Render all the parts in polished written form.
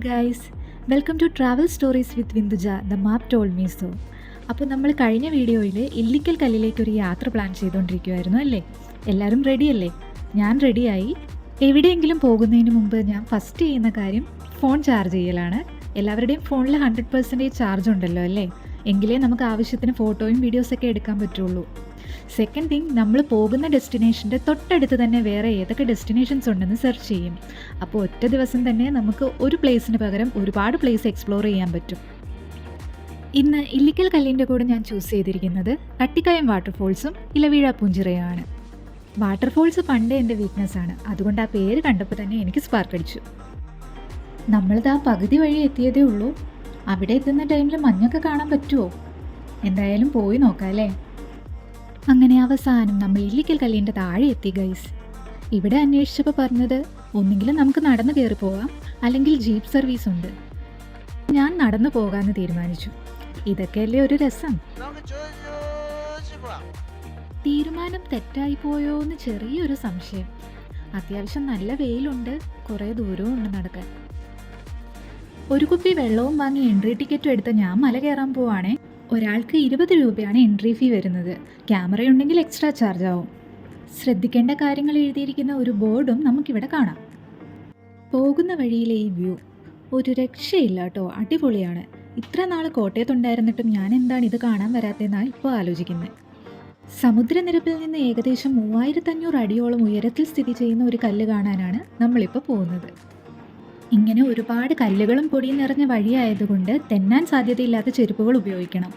Guys, welcome to travel stories with Vinduja the map told me so. അപ്പോൾ നമ്മൾ കഴിഞ്ഞ വീഡിയോയിൽ ഇല്ലിക്കൽ കല്ലിലേക്കൊരു യാത്ര പ്ലാൻ ചെയ്തുകൊണ്ടിരിക്കുമായിരുന്നു അല്ലേ? എല്ലാവരും റെഡിയല്ലേ? ഞാൻ റെഡിയായി. എവിടെയെങ്കിലും പോകുന്നതിന് മുമ്പ് ഞാൻ ഫസ്റ്റ് ചെയ്യുന്ന കാര്യം ഫോൺ ചാർജ് ചെയ്യലാണ്. എല്ലാവരുടെയും ഫോണിൽ 100% ചാർജ് ഉണ്ടല്ലോ അല്ലേ? എങ്കിലേ നമുക്ക് ആവശ്യത്തിന് ഫോട്ടോയും വീഡിയോസൊക്കെ എടുക്കാൻ പറ്റുള്ളൂ. സെക്കൻഡ് തിങ്, നമ്മൾ പോകുന്ന ഡെസ്റ്റിനേഷൻ്റെ തൊട്ടടുത്ത് തന്നെ വേറെ ഏതൊക്കെ ഡെസ്റ്റിനേഷൻസ് ഉണ്ടെന്ന് സെർച്ച് ചെയ്യും. അപ്പോൾ ഒറ്റ ദിവസം തന്നെ നമുക്ക് ഒരു പ്ലേസിന് പകരം ഒരുപാട് പ്ലേസ് എക്സ്പ്ലോർ ചെയ്യാൻ പറ്റും. ഇന്ന് ഇല്ലിക്കൽ കല്ലിൻ്റെ കൂടെ ഞാൻ ചൂസ് ചെയ്തിരിക്കുന്നത് കട്ടിക്കയം വാട്ടർഫോൾസും ഇലവീഴ പൂഞ്ചിറയുമാണ്. വാട്ടർഫോൾസ് പണ്ടേ എൻ്റെ വീക്ക്നെസ്സാണ്, അതുകൊണ്ട് ആ പേര് കണ്ടപ്പോൾ തന്നെ എനിക്ക് സ്പാർക്ക് അടിച്ചു. നമ്മളിത് ആ പകുതി വഴി എത്തിയതേ ഉള്ളൂ. അവിടെ എത്തുന്ന ടൈമിൽ മഞ്ഞൊക്കെ കാണാൻ പറ്റുമോ? എന്തായാലും പോയി നോക്കാം അല്ലേ? അങ്ങനെ അവസാനം നമ്മൾ ഇല്ലിക്കൽ കല്ലിൻ്റെ താഴെ എത്തി ഗൈസ്. ഇവിടെ അന്വേഷിച്ചപ്പോൾ പറഞ്ഞത് ഒന്നുകിൽ നമുക്ക് നടന്നു കയറി പോകാം, അല്ലെങ്കിൽ ജീപ്പ് സർവീസ് ഉണ്ട്. ഞാൻ നടന്നു പോകാമെന്ന് തീരുമാനിച്ചു. ഇതൊക്കെയല്ലേ ഒരു രസം. തീരുമാനം തെറ്റായിപ്പോയോ എന്ന് ചെറിയൊരു സംശയം. അത്യാവശ്യം നല്ല വെയിലുണ്ട്, കുറേ ദൂരവും ഉണ്ട് നടക്കാൻ. ഒരു കുപ്പി വെള്ളവും വാങ്ങി എൻട്രി ടിക്കറ്റും എടുത്ത് ഞാൻ മല കയറാൻ പോവാണേ. ഒരാൾക്ക് 20 രൂപയാണ് എൻട്രി ഫീ വരുന്നത്. ക്യാമറയുണ്ടെങ്കിൽ എക്സ്ട്രാ ചാർജ് ആവും. ശ്രദ്ധിക്കേണ്ട കാര്യങ്ങൾ എഴുതിയിരിക്കുന്ന ഒരു ബോർഡും നമുക്കിവിടെ കാണാം. പോകുന്ന വഴിയിലെ ഈ വ്യൂ ഒരു രക്ഷയില്ല കേട്ടോ, അടിപൊളിയാണ്. ഇത്ര നാൾ കോട്ടയത്തുണ്ടായിരുന്നിട്ടും ഞാൻ എന്താണ് ഇത് കാണാൻ വരാത്തതെന്നാണ് ഇപ്പോൾ ആലോചിക്കുന്നത്. സമുദ്രനിരപ്പിൽ നിന്ന് ഏകദേശം 3500 അടിയോളം ഉയരത്തിൽ സ്ഥിതി ചെയ്യുന്ന ഒരു കല്ല് കാണാനാണ് നമ്മളിപ്പോൾ പോകുന്നത്. ഇങ്ങനെ ഒരുപാട് കല്ലുകളും പൊടിയും നിറഞ്ഞ വഴിയായതുകൊണ്ട് തെന്നാൻ സാധ്യതയില്ലാത്ത ചെരുപ്പുകൾ ഉപയോഗിക്കണം.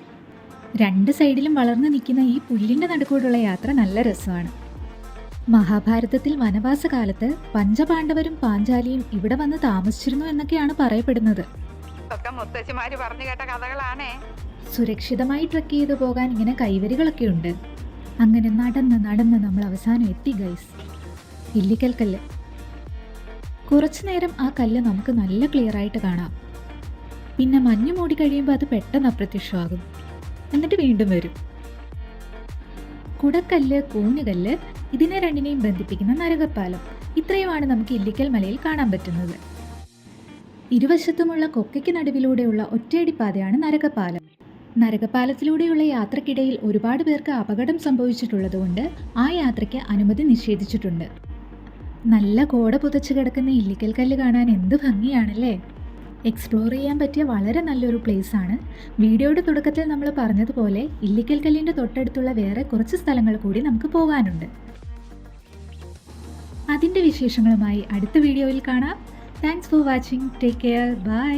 രണ്ട് സൈഡിലും വളർന്നു നിൽക്കുന്ന ഈ പുല്ലിൻ്റെ നടുക്കൂടുള്ള യാത്ര നല്ല രസമാണ്. മഹാഭാരതത്തിൽ വനവാസകാലത്ത് പഞ്ചപാണ്ഡവരും പാഞ്ചാലിയും ഇവിടെ വന്ന് താമസിച്ചിരുന്നു എന്നൊക്കെയാണ് പറയപ്പെടുന്നത്. സുരക്ഷിതമായി ട്രക്ക് ചെയ്തു പോകാൻ ഇങ്ങനെ കൈവരികളൊക്കെ ഉണ്ട്. അങ്ങനെ നടന്ന് നമ്മൾ അവസാനം എത്തി ഗൈസ്, ഇല്ലിക്കൽ കല്ല്. കുറച്ചു നേരം ആ കല്ല് നമുക്ക് നല്ല ക്ലിയർ ആയിട്ട് കാണാം. പിന്നെ മഞ്ഞ് മൂടി കഴിയുമ്പോൾ അത് പെട്ടെന്ന് അപ്രത്യക്ഷമാകും, എന്നിട്ട് വീണ്ടും വരും. കുടക്കല്ല്, കൂനുകല്ല്, ഇതിനെ രണ്ടിനെയും ബന്ധിപ്പിക്കുന്ന നരകപ്പാലം, ഇത്രയുമാണ് നമുക്ക് ഇല്ലിക്കൽ മലയിൽ കാണാൻ പറ്റുന്നത്. ഇരുവശത്തുമുള്ള കൊക്കയ്ക്ക് നടുവിലൂടെയുള്ള ഒറ്റയടിപ്പാതയാണ് നരകപ്പാലം. നരകപ്പാലത്തിലൂടെയുള്ള യാത്രക്കിടയിൽ ഒരുപാട് പേർക്ക് അപകടം സംഭവിച്ചിട്ടുള്ളതുകൊണ്ട് ആ യാത്രയ്ക്ക് അനുമതി നിഷേധിച്ചിട്ടുണ്ട്. നല്ല കോട പുതച്ച് കിടക്കുന്ന ഇല്ലിക്കൽ കല്ല് കാണാൻ എന്ത് ഭംഗിയാണല്ലേ! എക്സ്പ്ലോർ ചെയ്യാൻ പറ്റിയ വളരെ നല്ലൊരു പ്ലേസാണ്. വീഡിയോയുടെ തുടക്കത്തിൽ നമ്മൾ പറഞ്ഞതുപോലെ ഇല്ലിക്കൽ കല്ലിൻ്റെ തൊട്ടടുത്തുള്ള വേറെ കുറച്ച് സ്ഥലങ്ങൾ കൂടി നമുക്ക് പോകാനുണ്ട്. അതിൻ്റെ വിശേഷങ്ങളുമായി അടുത്ത വീഡിയോയിൽ കാണാം. Thanks for watching. Take care. By.